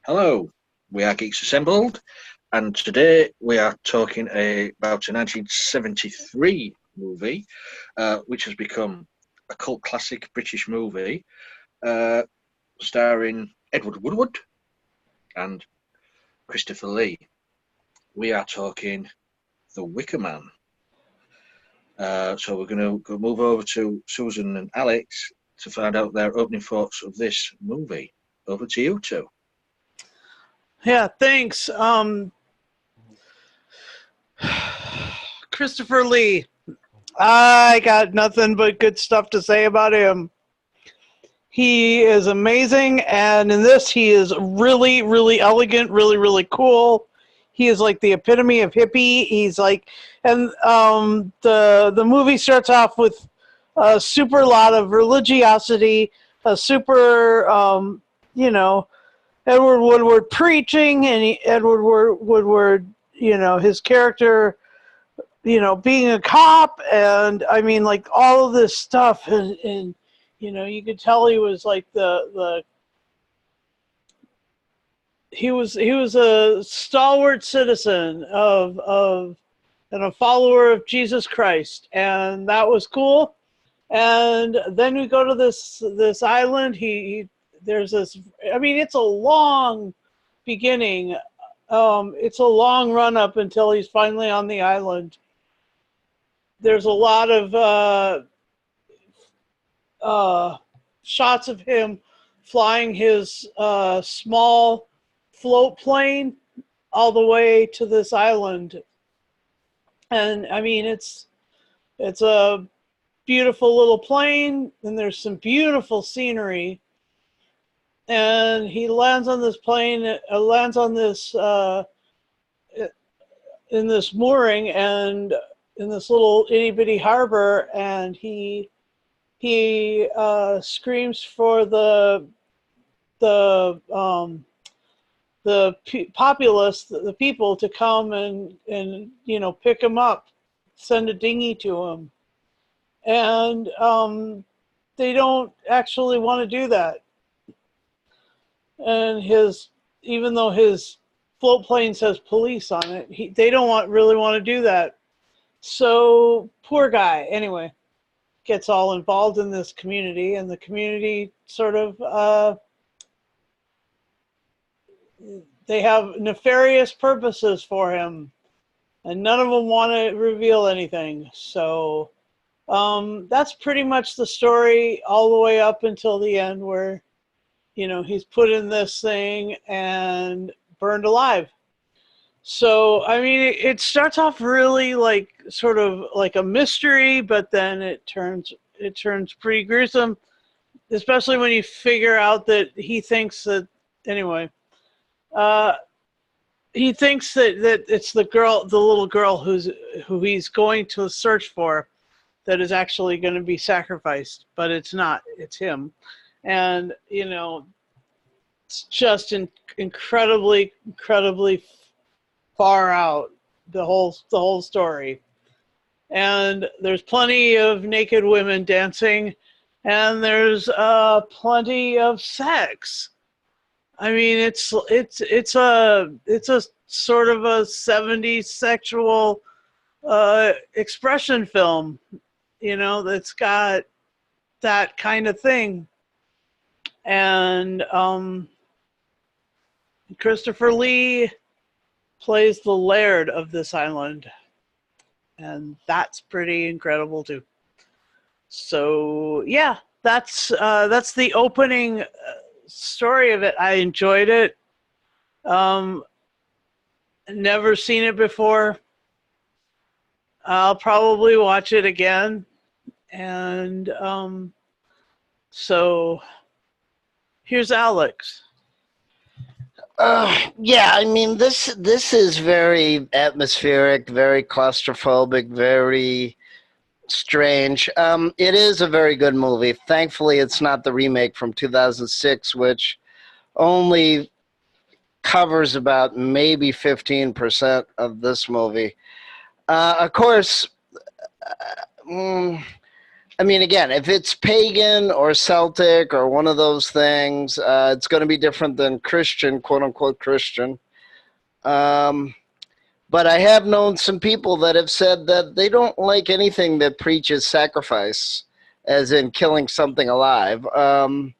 Hello, we are Geeks Assembled, and today we are talking about a 1973 movie, which has become a cult classic British movie, starring Edward Woodward and Christopher Lee. We are talking The Wicker Man. So we're going to move over to Susan and Alex to find out their opening thoughts of this movie. Over to you two. Yeah, thanks. Christopher Lee. I got nothing but good stuff to say about him. He is amazing, and in this he is really, really elegant, really, really cool. He is like the epitome of hippie. He's like, and the movie starts off with a super lot of religiosity, a super, Edward Woodward preaching, and Edward Woodward, his character, being a cop, and I mean, like all of this stuff, and you could tell he was like he was a stalwart citizen of and a follower of Jesus Christ, and that was cool. And then we go to this island. There's this, I mean, it's a long beginning. It's a long run up until he's finally on the island. There's a lot of shots of him flying his small float plane all the way to this island. And I mean, it's a beautiful little plane, and there's some beautiful scenery. And he lands on this plane, lands on this, in this mooring, and in this little itty bitty harbor, and he screams for the populace, the people, to come and pick him up, send a dinghy to him, and they don't actually want to do that. And even though his float plane says police on it, they don't really want to do that. So poor guy, anyway, gets all involved in this community, and the community sort of they have nefarious purposes for him, and none of them want to reveal anything. So that's pretty much the story all the way up until the end, where he's put in this thing and burned alive. So, I mean, it starts off really like sort of like a mystery, but then it turns pretty gruesome, especially when you figure out that he thinks that, anyway, he thinks that it's the little girl who he's going to search for, that is actually going to be sacrificed, but it's not, it's him. And it's just incredibly far out, the whole story. And there's plenty of naked women dancing, and there's plenty of sex. I mean, it's a sort of a 70s sexual expression film, that's got that kind of thing. And Christopher Lee plays the laird of this island, and that's pretty incredible too. So yeah, that's the opening story of it. I enjoyed it. Never seen it before. I'll probably watch it again, and so here's Alex. Yeah, I mean, this is very atmospheric, very claustrophobic, very strange. It is a very good movie. Thankfully, it's not the remake from 2006, which only covers about maybe 15% of this movie. Of course, I mean, again, if it's pagan or Celtic or one of those things, it's going to be different than Christian, quote unquote Christian. But I have known some people that have said that they don't like anything that preaches sacrifice, as in killing something alive. Well,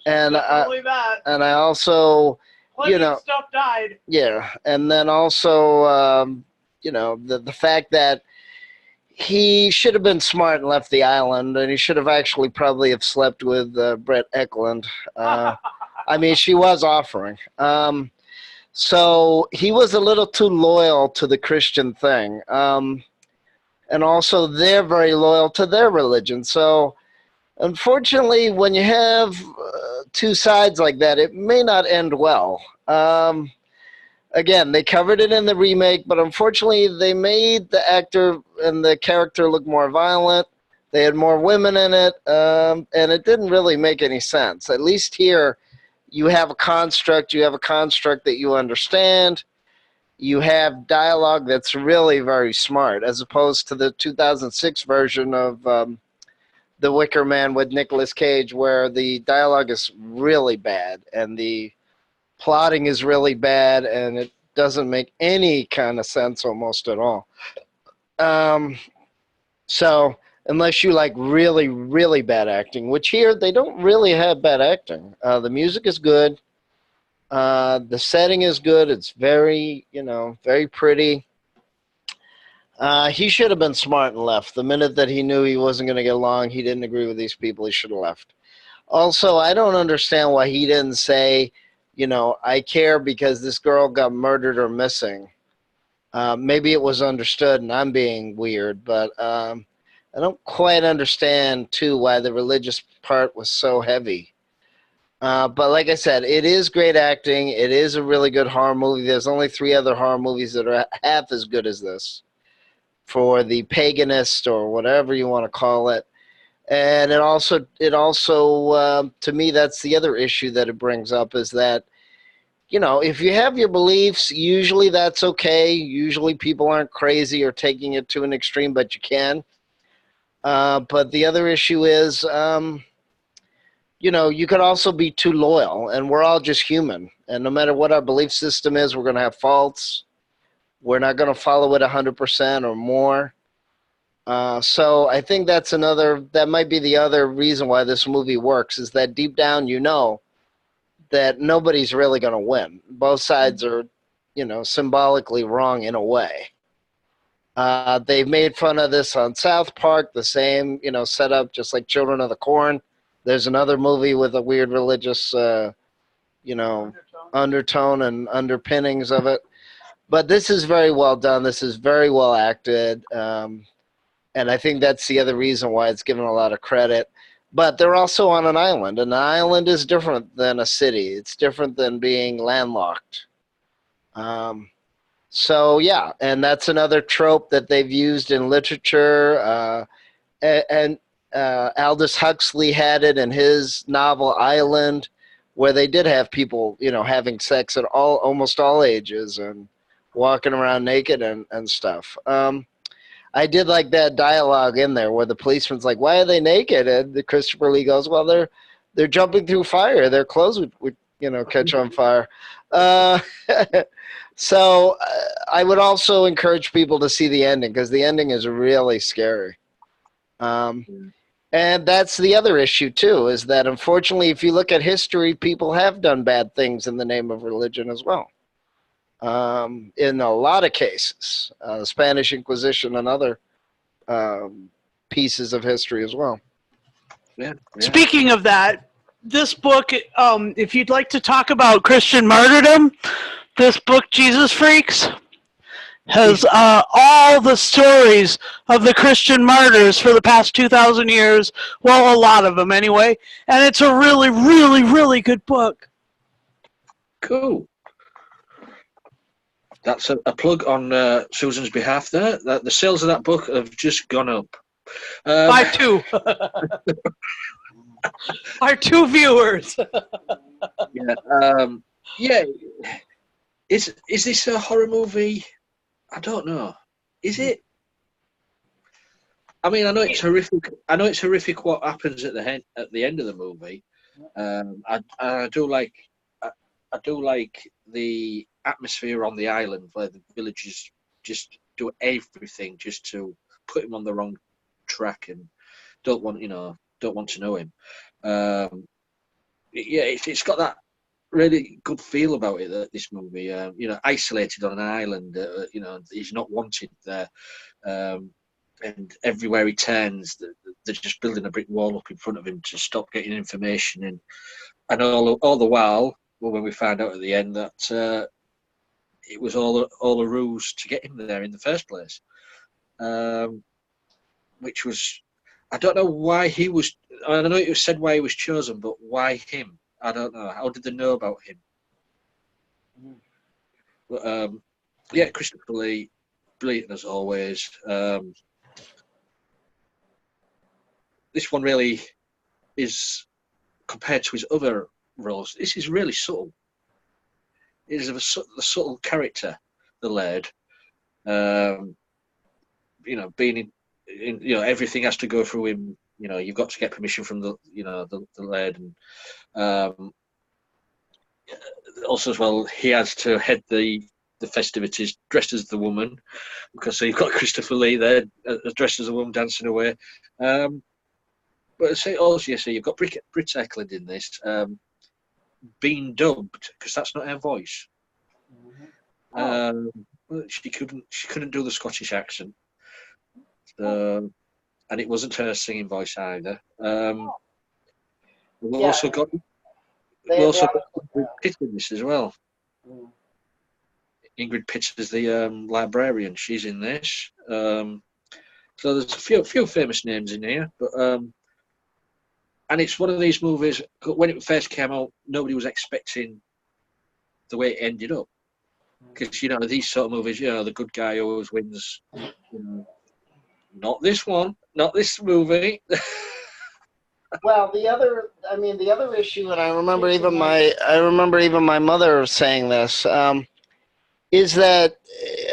And definitely that. and I also, Plenty you know, of stuff died. yeah, and then also, you know, the fact that he should have been smart and left the island, and he should have actually probably have slept with Brett Eklund. I mean, she was offering. So he was a little too loyal to the Christian thing. And also, they're very loyal to their religion. So, unfortunately, when you have two sides like that, it may not end well. Again, they covered it in the remake, but unfortunately, they made the actor and the character look more violent. They had more women in it, and it didn't really make any sense. At least here, you have a construct. You have a construct that you understand. You have dialogue that's really very smart, as opposed to the 2006 version of The Wicker Man with Nicolas Cage, where the dialogue is really bad and the plotting is really bad, and it doesn't make any kind of sense almost at all. So unless you like really, really bad acting, which here they don't really have bad acting. The music is good. The setting is good. It's very, you know, very pretty. He should have been smart and left. The minute that he knew he wasn't going to get along, he didn't agree with these people, he should have left. Also, I don't understand why he didn't say, you know, I care because this girl got murdered or missing. Maybe it was understood and I'm being weird, but I don't quite understand, too, why the religious part was so heavy. But like I said, it is great acting. It is a really good horror movie. There's only 3 other horror movies that are half as good as this for the paganist or whatever you want to call it. And it also, to me, that's the other issue that it brings up is that, you know, if you have your beliefs, usually that's okay. Usually people aren't crazy or taking it to an extreme, but you can. But the other issue is, you know, you could also be too loyal, and we're all just human. And no matter what our belief system is, we're going to have faults. We're not going to follow it 100% or more. So I think that might be the other reason why this movie works, is that deep down you know that nobody's really going to win. Both sides are, you know, symbolically wrong in a way. They've made fun of this on South Park, the same, you know, setup, just like Children of the Corn. There's another movie with a weird religious, you know, undertone and underpinnings of it. But this is very well done. This is very well acted. And I think that's the other reason why it's given a lot of credit. But they're also on an island, and an island is different than a city. It's different than being landlocked. So, yeah, and that's another trope that they've used in literature. And Aldous Huxley had it in his novel Island, where they did have people, you know, having sex at almost all ages and walking around naked and stuff. I did like that dialogue in there where the policeman's like, "Why are they naked?" And the Christopher Lee goes, "Well, they're jumping through fire. Their clothes would you know, catch on fire." So I would also encourage people to see the ending, because the ending is really scary. And that's the other issue too, is that unfortunately, if you look at history, people have done bad things in the name of religion as well. In a lot of cases, the Spanish Inquisition and other pieces of history as well. Yeah. Speaking of that, this book, if you'd like to talk about Christian martyrdom, this book, Jesus Freaks, has all the stories of the Christian martyrs for the past 2,000 years. Well, a lot of them anyway. And it's a really, really, really good book. Cool. That's a plug on Susan's behalf there. The sales of that book have just gone up. By 2. Our 2 viewers. Yeah. Is this a horror movie? I don't know. Is it? I mean, I know it's horrific. I know it's horrific what happens at the end of the movie. I do like I do like the atmosphere on the island where the villagers just do everything just to put him on the wrong track and don't want to know him. Yeah, it's got that really good feel about it. This movie, isolated on an island, he's not wanted there, and everywhere he turns, they're just building a brick wall up in front of him to stop getting information. And all the while, well, when we found out at the end that it was all a ruse to get him there in the first place, which was, I don't know why he was. I know it was said why he was chosen, but why him? I don't know. How did they know about him? But yeah, Christopher Lee, brilliant as always. This one really is, compared to his other roles, this is really subtle. It is a subtle character, the laird. Being in, everything has to go through him. You've got to get permission from the laird, and also as well, he has to head the festivities dressed as the woman, because so you've got Christopher Lee there dressed as a woman dancing away. But say also, you've got Britt Eklund in this, being dubbed, because that's not her voice. She couldn't do the Scottish accent, and it wasn't her singing voice either. We've also got Ingrid Pitt in this as well. Ingrid Pitt is the librarian. She's in this. So there's a few famous names in here, but and it's one of these movies. When it first came out, nobody was expecting the way it ended up, because these sort of movies, the good guy always wins. Not this one, not this movie. Well, the other issue, and I remember even my mother saying this, is that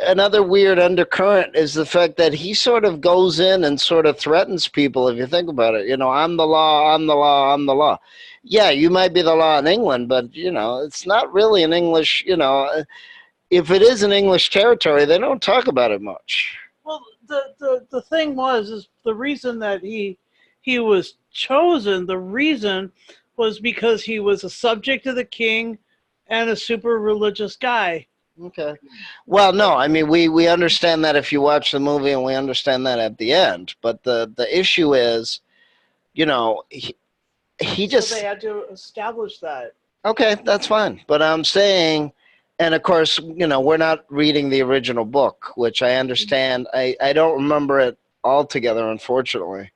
another weird undercurrent is the fact that he sort of goes in and sort of threatens people. If you think about it, I'm the law, I'm the law, I'm the law. Yeah, you might be the law in England, but it's not really an English. If it is an English territory, they don't talk about it much. Well, the thing is the reason that he was chosen. The reason was because he was a subject of the king and a super religious guy. Okay. Well, no, I mean, we understand that if you watch the movie, and we understand that at the end. But the issue is, he just... So they had to establish that. Okay, that's fine. But I'm saying, and of course, we're not reading the original book, which I understand. I don't remember it altogether, unfortunately,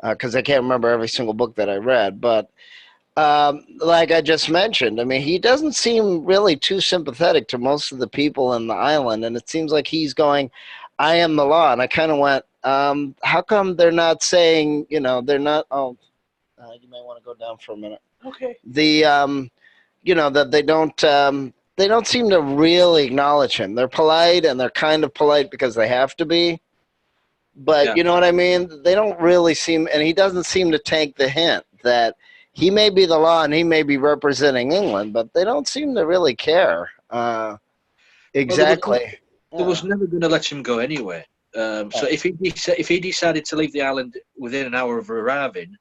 because I can't remember every single book that I read. But like I just mentioned, I mean, he doesn't seem really too sympathetic to most of the people in the island, and it seems like he's going, I am the law. And I kind of went, how come they're not saying, they're not, you may want to go down for a minute. Okay. That they don't seem to really acknowledge him. They're polite, and they're kind of polite because they have to be. But Yeah. You know what I mean? They don't really seem, and he doesn't seem to take the hint that he may be the law and he may be representing England, but they don't seem to really care. Exactly. There was never going to let him go anyway. So if he decided to leave the island within an hour of arriving,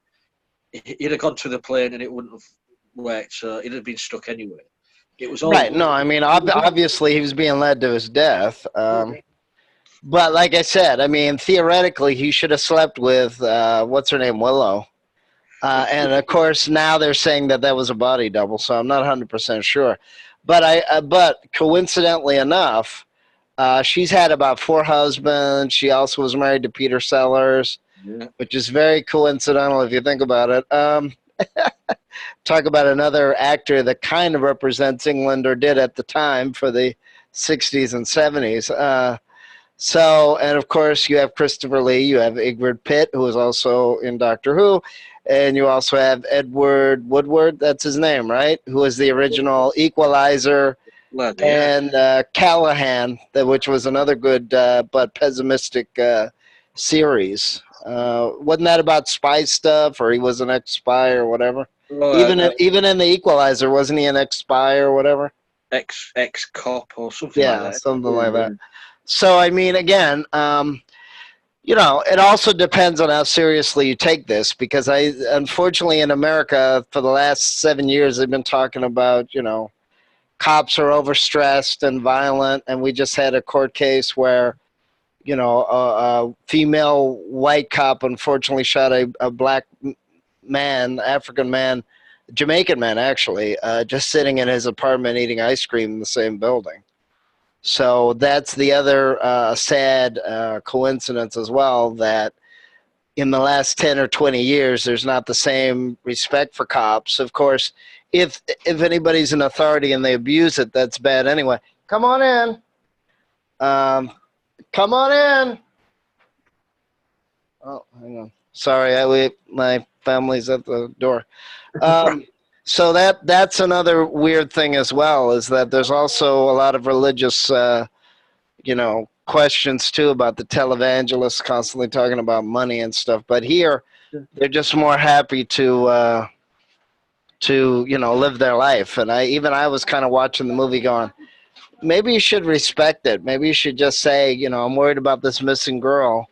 he'd have gone to the plane and it wouldn't have worked. So he'd have been stuck anyway. It was all right. No, I mean, obviously he was being led to his death. But like I said, I mean, theoretically, he should have slept with what's her name, Willow. And of course, now they're saying that was a body double, so I'm not 100% sure. But coincidentally enough, she's had about 4 husbands. She also was married to Peter Sellers, which is very coincidental if you think about it. Talk about another actor that kind of represents England, or did at the time, for the 60s and 70s. And of course, you have Christopher Lee, you have Ingrid Pitt, who is also in Doctor Who, and you also have Edward Woodward, that's his name, right? Who was the original Equalizer, and Callahan, which was another good but pessimistic series. Wasn't that about spy stuff, or he was an ex-spy or whatever? Well, Even in the Equalizer, wasn't he an ex-spy or whatever? ex cop or something like Yeah, that. something like that. So I mean, again, you know, it also depends on how seriously you take this, because unfortunately in America for the last 7 years they've been talking about, you know, cops are overstressed and violent, and we just had a court case where, you know, a female white cop unfortunately shot a black man, African man, Jamaican man actually, just sitting in his apartment eating ice cream in the same building. So that's the other sad coincidence as well, that in the last 10 or 20 years, there's not the same respect for cops. Of course, if anybody's an authority and they abuse it, that's bad anyway. Come on in. Come on in. Oh, hang on. Sorry, my family's at the door. So that's another weird thing as well, is that there's also a lot of religious, you know, questions too about the televangelists constantly talking about money and stuff. But here, they're just more happy to you know, live their life. And I was kind of watching the movie going, maybe you should respect it. Maybe you should just say, you know, I'm worried about this missing girl,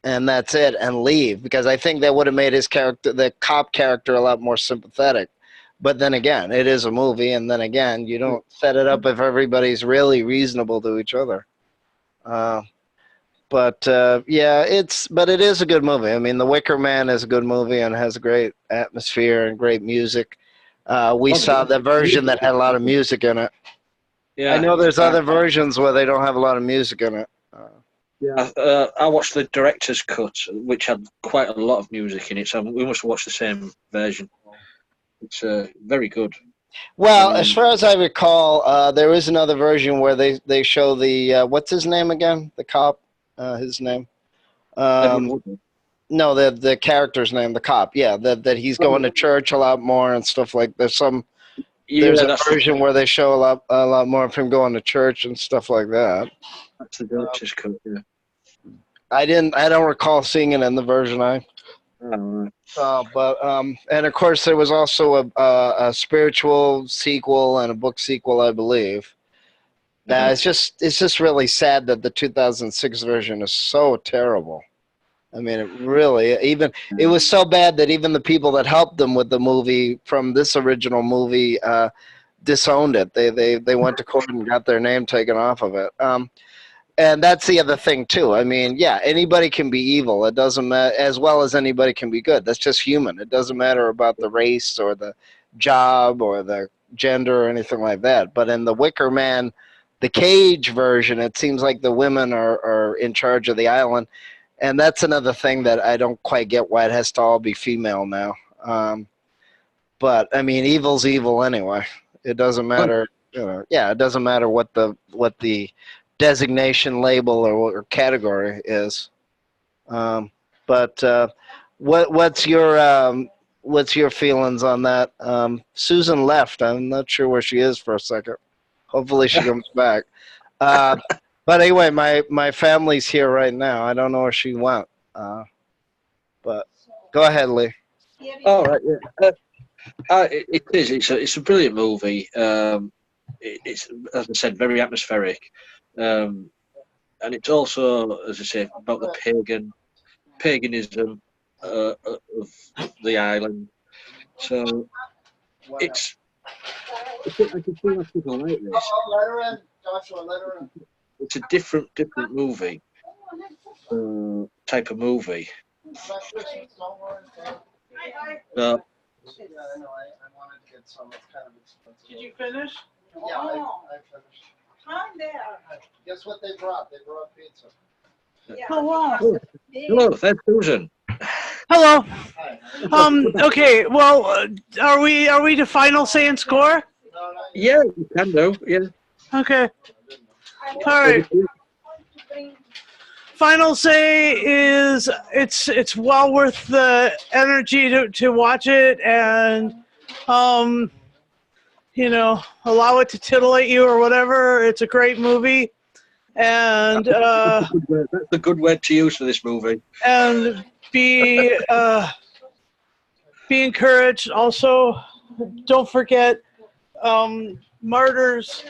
and that's it, and leave, because I think that would have made his character, the cop character, a lot more sympathetic. But then again, it is a movie, and then again, you don't set it up if everybody's really reasonable to each other. Yeah, it is a good movie. I mean, The Wicker Man is a good movie and has a great atmosphere and great music. We saw the version that had a lot of music in it. Yeah, I know there's other versions where they don't have a lot of music in it. Yeah, I watched the director's cut, which had quite a lot of music in it. So we must watch the same version. It's very good. Well, as far as I recall, there is another version where they show the what's his name again? The cop, his name. No, the character's name, the cop. Yeah, that he's going to church a lot more and stuff like. There's a version where they show a lot more of him going to church and stuff like that. That's the director's cut. Yeah. I don't recall seeing it in the version I. Right. And of course there was also a spiritual sequel and a book sequel, I believe. It's just really sad that the 2006 version is so terrible. I mean, it was so bad that even the people that helped them with the movie from this original movie disowned it. They went to court and got their name taken off of it. And that's the other thing too. I mean, yeah, anybody can be evil. It doesn't matter, as well as anybody can be good. That's just human. It doesn't matter about the race or the job or the gender or anything like that. But in the Wicker Man, the Cage version, it seems like the women are in charge of the island. And that's another thing that I don't quite get, why it has to all be female now. But I mean, evil's evil anyway. It doesn't matter. You know, yeah, it doesn't matter what the designation, label, or category is. What's your feelings on that? Susan left. I'm not sure where she is for a second. Hopefully she comes back. But anyway, my family's here right now. I don't know where she went. But go ahead, Lee. All right. Yeah. It is. It's a brilliant movie. It's, as I said, very atmospheric. And it's also, as I say, about the paganism of the island. So it's I can see why people like this. It's a different movie, type of movie. Did you finish? Yeah, I finished. Guess what they brought? They brought pizza. Oh wow. Hello, that's Susan. Hello. Okay. Well, are we to final say and score? Yeah, you can do. Yeah. Okay. All right. Final say is it's well worth the energy to watch it, and you know, allow it to titillate you or whatever. It's a great movie, and That's a good word to use for this movie. and be encouraged. Also, don't forget, martyrs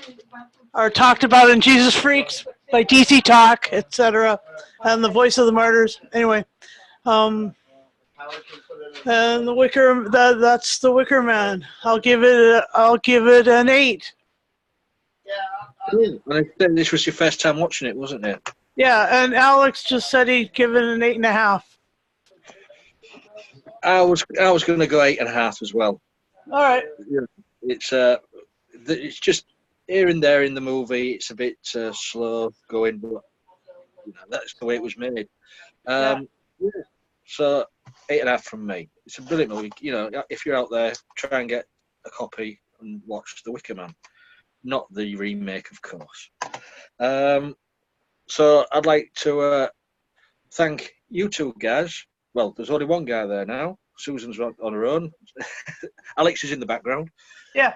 are talked about in Jesus Freaks by DC Talk, etc., and the voice of the martyrs. Anyway, and the Wicker that's the Wicker Man. I'll give it an 8. And I said this was your first time watching it, wasn't it? Yeah, and Alex just said he'd give it an 8.5. I was going to go 8.5 as well. All right. Yeah. It's just here and there in the movie. It's a bit slow going, but that's the way it was made. Yeah. So 8.5 from me. It's a brilliant movie. If you're out there, try and get a copy and watch The Wicker Man, not the remake, of course. So I'd like to thank you two guys. Well, there's only one guy there now. Susan's on her own. Alex is in the background. Yeah.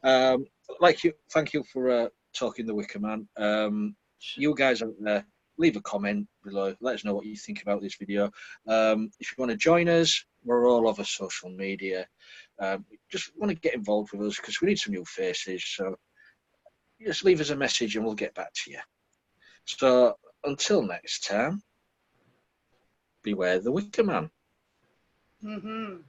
Thank you for talking The Wicker Man. You guys out there, leave a comment below. Let us know what you think about this video. If you want to join us, we're all over social media. Just want to get involved with us because we need some new faces. So just leave us a message and we'll get back to you. So until next time, beware the Wicker Man. Mm-hmm.